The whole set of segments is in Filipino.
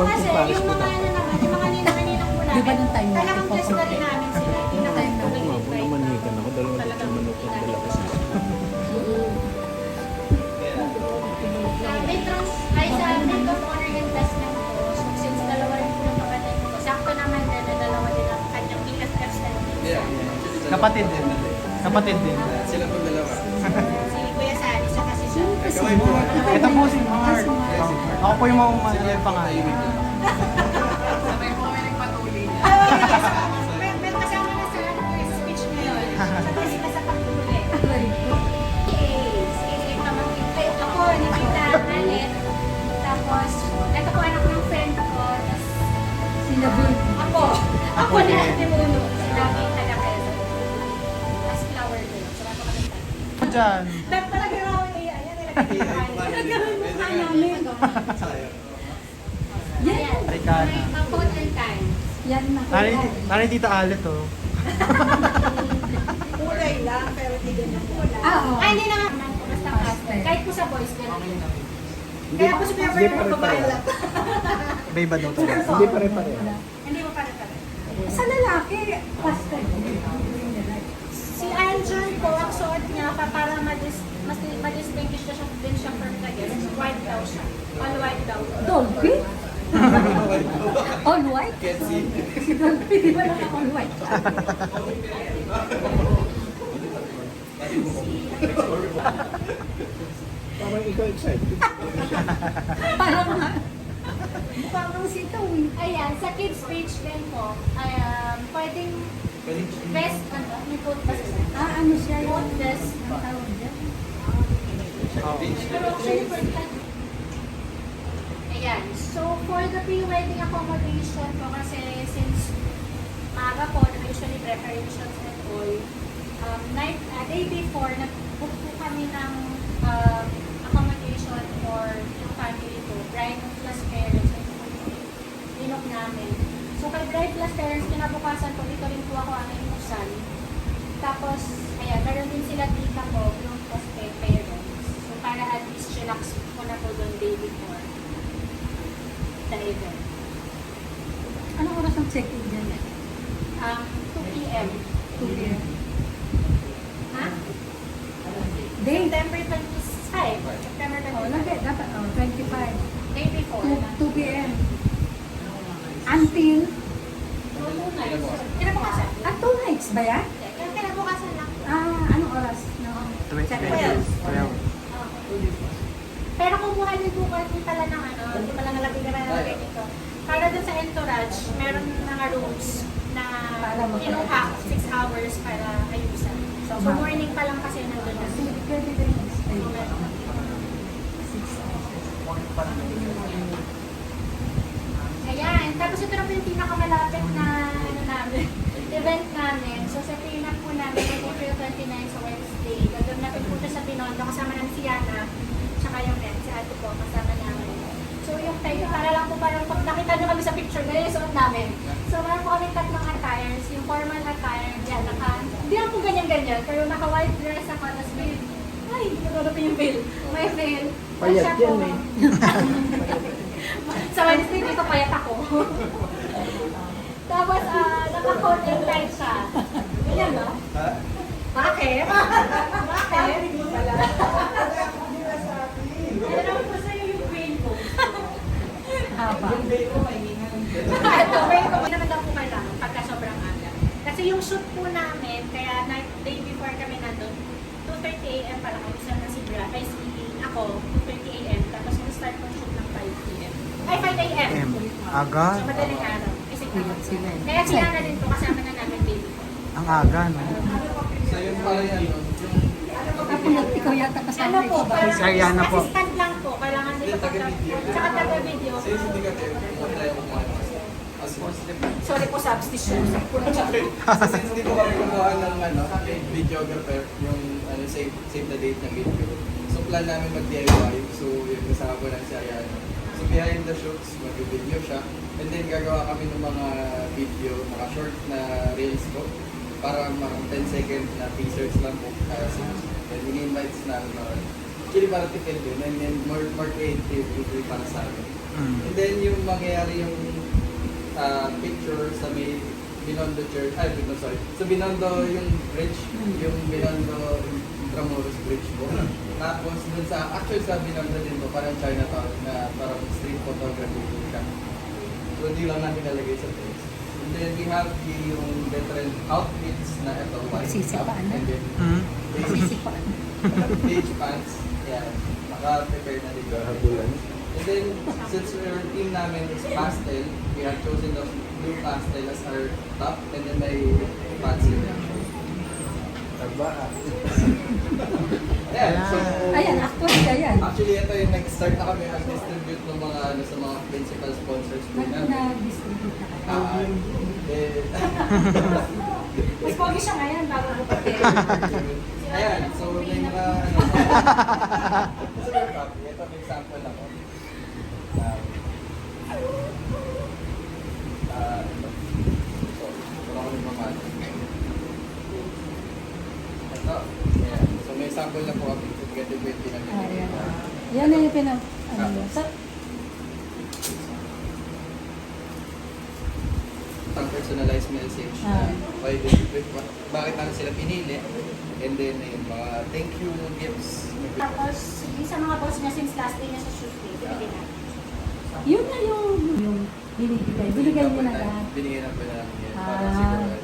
kasi yung mga ano naman, yung mga ninang-ninang po namin, Di ba nung time na talagang ito, test na rin namin sila. Hindi na time na kami Ako naman hikan ako. Dalawang Talagang tatlong manok ang dala kasi. May of honor investment po. So, since dalawa rin po ng kapatid ko, sakto naman din na dalawa din ang kanyang BFFs na Kapatid din. Kapatid din. Sila po dalawa. si Kuya Sari, saka si Sean. Kaway po. Ito po si Mark. Ako po yung mga pangalan. Pero kasama na sa sa speech ngayon. Sabi sila sa pagtuli. Ako, ni Tita Anet. Tapos, ito po anak ng friend ko. Tapos, Sila Bill. ako ni Ate Muno. Sila may taga-Quezon. As flower din. So, ako kami tayo. Diyan. Talaga raw ayan talaga yung mukha namin. Yan. Ricana. May quote and time. Yan na. Nari Tita Alet oh. Kulay lang, pero hindi ganyan kulay. Oo. Ay, hindi naman. Basta pastel. Kahit po sa boys, ganun. Kaya po si Kuya Bert ng babae lang. Iba iba daw talaga. Hindi pare-pare. Hindi mo pare-pare. Sa lalaki, pastel. Si Angel po, ang suot niya para ma-distinguish na siya din siya from the guest. White daw siya. All white daw. Dolphy? All white? Can't see. Si Dolphy, di ba naka all white? Parang ikaw excited. Parang nga. Mukha kang sitaw eh. Ayan, sa kids page din po, pwedeng best, may quote ba sila? Ano siya yung Quote best. ang tawag dyan? Pero actually, ayan, so for the pre-wedding accommodation po, kasi since maaga po, usually preparations and all, day before, nag-book po kami ng accommodation for yung family ko, bride plus parents, linok namin. So kay bride plus parents, kinabukasan po, dito rin po ako ang inusan. Tapos, ayan, meron din sila tita ko, yung plus parents. So para at least relax ko na po doon day before the event. Anong oras ang check-in dyan? 2 p.m. 2 p.m. Ha? Day? September 25. September 25. Oh, lagi. Dapat, 25. Day before. 2 p.m. Until? So, 2 nights. Kinabukasan. 2 nights ba yan? Kinabukasan lang. Anong oras? No. 12. Pero kumuha din po kasi pala ng hindi pala nalagay dito. Para dun sa entourage, meron mga rooms na kinuha 6 hours para ayusan. So morning pa lang kasi nandun na. Pwede din. Ayan, tapos ito na po yung pinakamalapit na event namin. So sa pinag po namin, April 29 sa Wednesday, gagawin natin po sa Binondo, kasama namin si Yana, tsaka yung net, si ate po, kasama namin. So yung tayo, para lang po parang pag nakita nyo kami sa picture, ganyan yung suot namin. So meron po kami tatlong attires, yung formal attire, dyan, hindi lang po ganyan-ganyan, pero naka-white dress ako, tapos may, ay, nagulot po yung veil. May veil. Payat yan eh. Sa Wednesday dito payat ako. Tapos, naka-coat and tie siya. Ganyan ba? Ha? Bakit? Bakit? Ano naman po sa'yo yung veil ko? Haba. Ito, veil ko. Hindi naman daw po kailangan pagka sobrang aga. Kasi yung shoot po namin, kaya day before kami nandun, 2:30 a.m. pa lang. Isa na si Bra, ay si ako, 2:30 a.m. Tapos start ng shoot ng 5 p.m. Ay, 5 a.m. Aga. So, madaling araw. Kasi Sila eh. kaya sila na din po kasama na namin day before. Ang aga no. So yun pala yan. Ako ikaw yata kasama Ano po, ito ba? parang Si Ariana po. assistant lang po. Kailangan dito Taga-video. Tsaka taga-video. So yun hindi ka tayo. Kung tayo kumuha. Sorry po, substitution. Kasi hindi ko kami kumuha ng videographer, yung save the date ng video. So plan namin mag-DIY. So yun kasama ko lang si Ariana. So behind the shoots, mag-video siya. And then gagawa kami ng mga video, mga short na reels ko. Para mga 10 second na teasers lang po. And ini-invites namin actually para tipid din, and then more creative usually para sa akin. And then yung mangyayari yung picture sa may Binondo Church, sa Binondo yung bridge, yung Binondo Intramuros Bridge po. Tapos dun actually sa Binondo din po, parang Chinatown na parang street photography po siya. So hindi lang natin nalagay sa place. And then we have yung veteran outfits na ito, white Sisipaan na. and then Sisipaan. beige pants. Yeah, naka-prepare na rin. Kahabulan. And then, since our team namin is pastel, we have chosen the blue pastel as our top, and then may pants in there. Taba. Ayan, so... Ayan, actually, ayan. Actually, ito yung nag-start na kami mag-distribute ng mga sa mga principal sponsors po namin. Na-distribute na kayo. Eh, Mas pogi siya ngayon bago ko pa. ayan, so may mga super copy. Ito may sample ako. So, wala ko yung mamali. Ito, ayan. So may sample na po kami. Pagkati po yung pinamili. Ayan. Yan na yung pinag... Ano yun? Ang personalized message Ah. na bakit natin sila pinili. And then, yung mga thank you gifts. Tapos, yung sa mga boss niya since last day niya sa shoot day, binigyan na. Yun na yung binibigay. Binigay mo na lahat. Binigyan na po namin yan. Para Ah. siguro.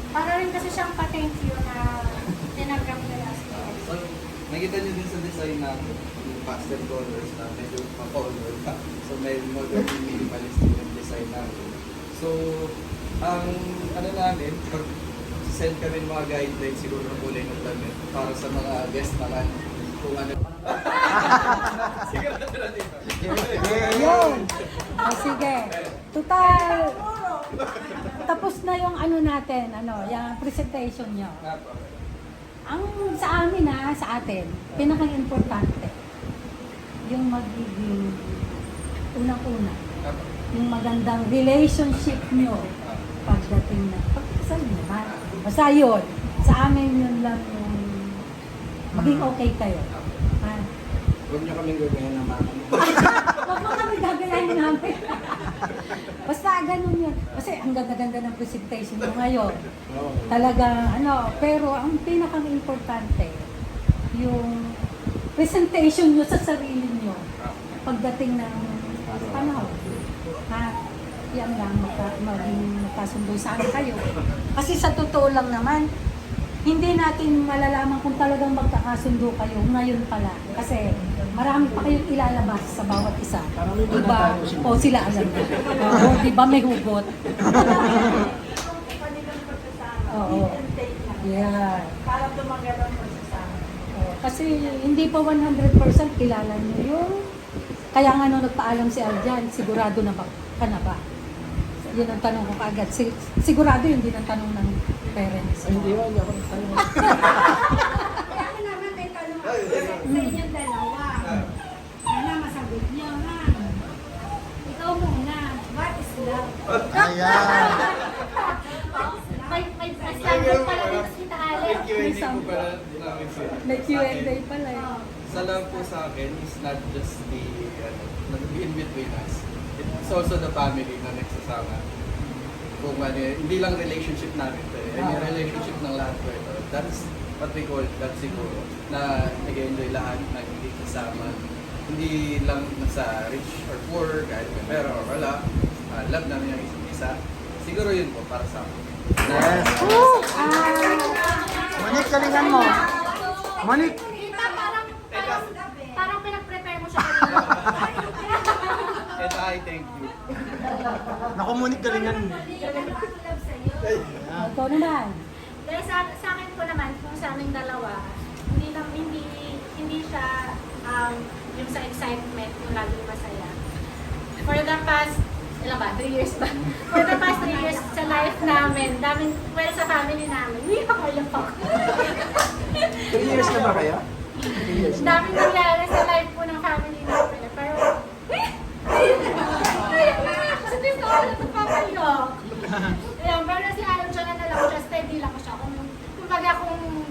Para rin kasi siyang pa-thank you na tinanggap niya last day. So, nakita niyo din sa design natin, yung pastel colors na medyo pa-color pa. So, may modern minimalist yung design natin. So, ang ano namin, pag send kami ng mga guidelines siguro ng kulay ng damit para sa mga guest naman kung ano. Siguro na dito. Yun. Sige. Total. Tapos na yung ano natin, yung presentation nyo. Ang sa amin sa atin, pinaka-importante, yung magiging unang-una, yung magandang relationship nyo pagdating na, pagkasal nyo naman. Basta yun, sa amin yun lang yung maging okay kayo. Ha? Huwag niyo kaming gagawin ng mama. Huwag mo kami gagayahin namin. Basta ganun yun. Kasi ang ganda-ganda ng presentation mo ngayon. Talagang pero ang pinakang importante, yung presentation nyo sa sarili nyo pagdating ng panahon. Ha? Yan lang, magkasundo sana kayo. Kasi sa totoo lang naman, hindi natin malalaman kung talagang magkakasundo kayo ngayon pala. Kasi marami pa kayong ilalabas sa bawat isa. Diba? O sila alam na. O diba may hugot? Oo. Yeah. Para tumagal ang pagsasama. Kasi hindi pa 100% kilala nyo yung... Kaya nga nung nagpaalam si Aljan, sigurado na ba ka na ba? Yun ang tanong ko kaagad. Sigurado yun din ang tanong ng parents. Hindi ba niya ako tanong. Kaya ako naman may tanong ako sa inyong dalawa. Sana masagot niyo ha. Ikaw muna, what is love? Ayan. May standard pala dito si Tita Allen. May Q&A po pala namin sila. May Q&A pala eh. Sa love po sa akin is not just the in between us. It's also the family na nagsasama. Kung ano, hindi lang relationship namin ito eh. Yung relationship ng lahat po ito. That's what we call that siguro. Na nag-enjoy lahat, nagkikisama. Hindi lang nasa rich or poor, kahit may pera or wala. Love namin yung isa't isa. Siguro yun po para sa akin. Yes. Monique, galingan mo. Monique. Tita, parang pinag-prepare mo siya kanina. And I thank you. Naku, Monique, galingan mo. Ikaw naman. Dahil sa akin po naman, kung sa aming dalawa, hindi siya yung sa excitement, yung laging masaya. For the past, ilan ba? 3 years ba? For the past 3 years sa life namin, sa family namin, hindi ako yung pa. 3 years na ba kayo? 3 years na. Daming nangyari sa life po ng family namin. Pero, kasi din ako nagpapayok. Ayun, pero si Alan dyan na lang siya, steady lang siya. Kumbaga kung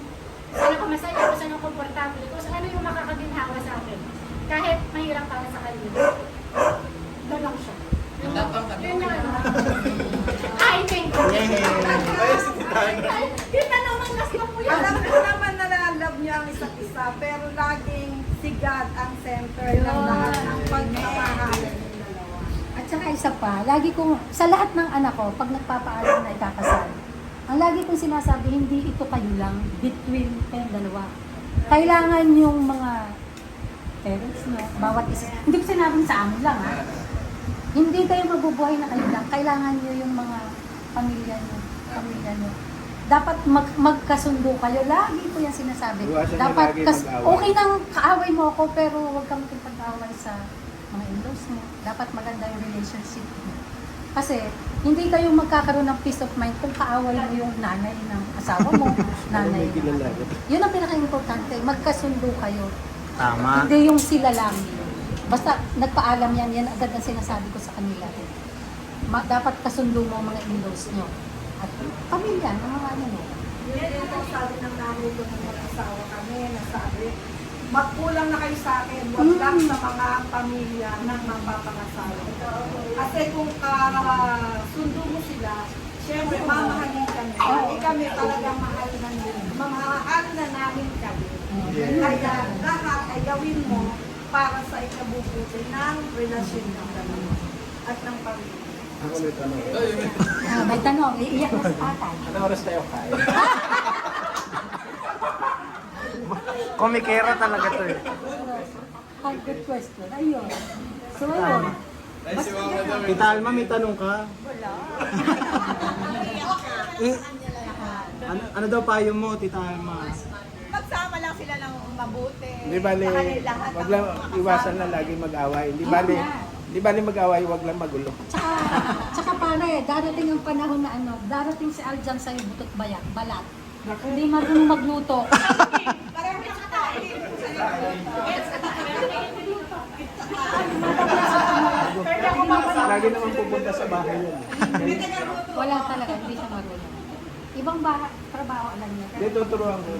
saan ako masaya, kung saan ako komportable, kung ano yung makakagin isa pa, lagi kong, sa lahat ng anak ko, pag nagpapaalam na ikakasal, ang lagi kong sinasabi, hindi ito kayo lang, between kayong dalawa. Kailangan yung mga parents nyo, bawat isa. Hindi ko sinabing sa amin lang, ha? Hindi kayo mabubuhay na kayo lang. Kailangan nyo yung mga pamilya nyo. Dapat magkasundo kayo. Lagi ko yan sinasabi. Iwasan nyo Dapat, lagi mag-away. okay nang kaaway mo ako, pero huwag kang makipag-away sa mga in-laws mo. Dapat maganda yung relationship mo. Kasi, hindi kayo magkakaroon ng peace of mind kung kaaway mo yung nanay ng asawa mo, nanay ng asawa. Yun ang pinaka-importante. Magkasundo kayo. Tama. Hindi yung sila lang. Basta nagpaalam yan agad ang sinasabi ko sa kanila. Dapat kasundo mo ang mga in-laws nyo. At pamilya, mga ano mo. Yun din po sabi ng nanay ko ng mag-asawa kami, nasabi, magkulang na kayo sa akin, wag lang sa mga pamilya ng mapapangasawa. Kasi kung kasundo mo sila, syempre mamahalin kami. Kami talagang mahal na namin kami. Kaya lahat ay gawin mo para sa ikabubuti ng relasyon ng dalawa at ng pamilya. Ako may tanong. May tanong, iiyak na si tatay. Anong oras tayo kain? Komikera talaga to eh. Good question. Ayun. So, ayun. Nice yung mga madam. Tita Alma, may tanong ka? Eh, ano daw payo mo, Tita Alma? Magsama lang sila ng mabuti. Hindi bali, Sa kanilang lahat wag ng lang mga iwasan kasama. na lagi mag-away. Hindi bali mag-away, wag lang magulo. Tsaka pare, darating ang panahon na ano, darating si Aljan sa'yo butot balat. Hindi marunong magluto. Pareho na kita. Lagi naman pupunta sa bahay yun. Wala talaga, hindi siya marunong. Ibang trabaho alam niya. Dito turuan ko.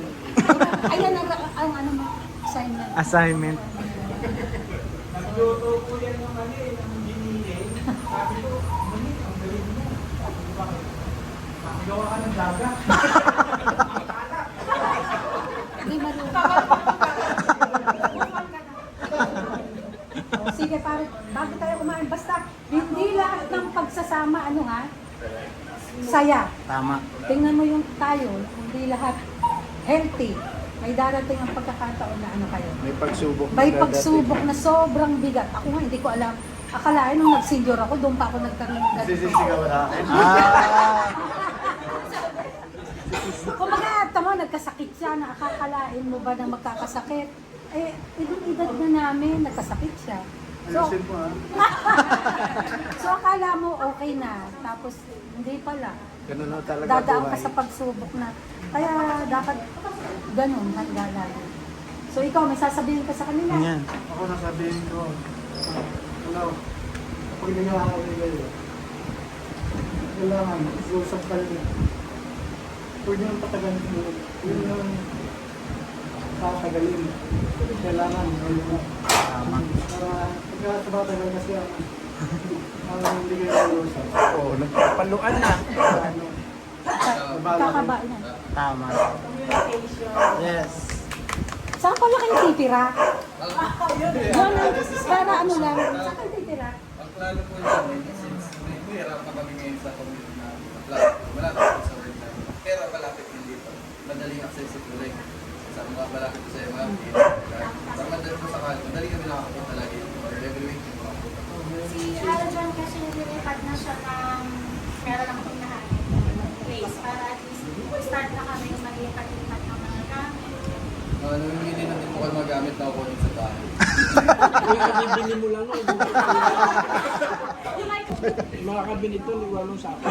Ayan ang ano mo, assignment. Assignment. Nagluto ko yan ng ng ginilin. Sabi ko, ang galing mo. Gawa ka ng daga. Hindi marunong. Sige pare, bago tayo kumain, basta hindi lahat ng pagsasama, ano ha, saya. Tama. Tingnan mo yung tayo, hindi lahat healthy. May darating ang pagkakataon na ano kayo. May pagsubok. May na pagsubok na sobrang bigat. Ako nga, hindi ko alam. Akalain nung nag-senior ako, doon pa ako nagkaroon ng ganito. Sisisigaw na akin. Ah, Kumbaga, tama, nagkasakit siya, nakakalain mo ba na magkakasakit? Eh, edad na namin, nagkasakit siya. So, Ayusin mo ha. so akala mo okay na, tapos hindi pala. Ganun na talaga Dadaan ka buhay. sa pagsubok na. Kaya dapat ganun, handa lagi. So ikaw, may sasabihin ka sa kanila. yan. Ako nasabihin ko, hello, kapag nangyayari kayo, kailangan, usap kayo. Huwag nyo nang patagalin mo. Huwag nyo nang patagalin. Kailangan, kayo mo. Tama. Para pagkatagal kasi ang hindi kayo usap. Oo, nagpapaluan na. Kakabain na. Tama. Yes. Saan pala kayo titira? Doon, para ano lang. Saan kayo titira? Ang plano po namin, since hirap na kami ngayon sa community na plano, malapit po sa work namin. Pero malapit din dito. Madaling accessible rin. Sa mga malapit po sa mga Sa madali po sa kanil, madali kami nakapunta lagi. Or every week yung makapunta. Si Aljan kasi nililipat na siya ng meron ng pinahanap place para at least start na kami maglipat-lipat ng mga gamit. Namimili na din po kayo magamit na kukunin sa bahay. Uy, kabibili mo lang. Makakabili ito, liwalong sa akin.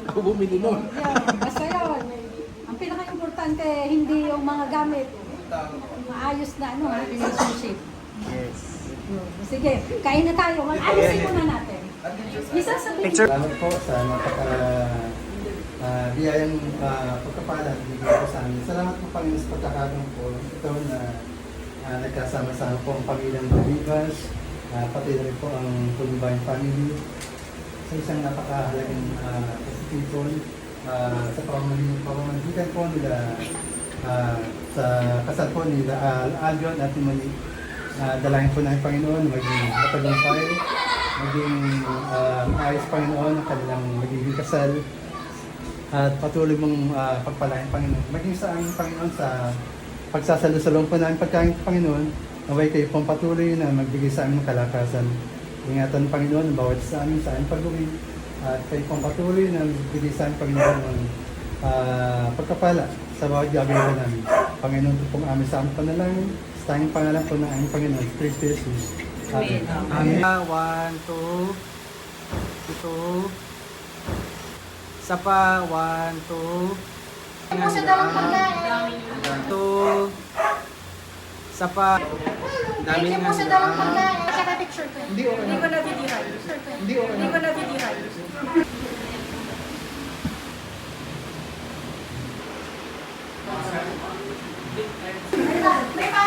Ako bumili nun. Yun, basta yun. Ang pinaka-importante, hindi yung mga gamit. Maayos na ano, ha, relationship. Yes. Yun. Sige, kain na tayo. Ayusin muna natin. Isa sa Picture. Salamat po sa biyayang pagkapalan bigay po sa amin. Salamat po Panginoon sa pagkakataon po ito na nagkasama-sama po ang pamilyang Baligas, pati na rin po ang Tulumbayan family sa isang napakahalagang institution sa pamamagitan po nila sa kasal po nila Aljon at Monique. Dalangin po ng Panginoon maging matagumpay maging maayos, Panginoon, ang kanilang magiging kasal. At patuloy mong pagpalain, Panginoon. Maging sa aming Panginoon sa pagsasalo-salong po namin pagkain, Panginoon. Naway kayo pong patuloy na magbigay sa amin ng kalakasan. Ingatan, Panginoon, bawat sa amin pag-uwi. At kayo pong patuloy na magbigay sa amin, Panginoon, ng pagkapala sa bawat gagawin namin. Panginoon, ito pong amin sa aming panalangin. Sa tanging pangalan po ng aming Panginoon, Kristo Jesus. Amen. Amen. 1, 2, ito. Isa pa, 1, 2. Hindi po sa dalang pagkain. Ito. Isa pa. Dami Thank you nga po sa nila. dalang pagkain. Tsaka picture ko. Hindi okay Hindi na. ko nabidihan. Hindi okay Hindi na. ko nabidihan. May pa.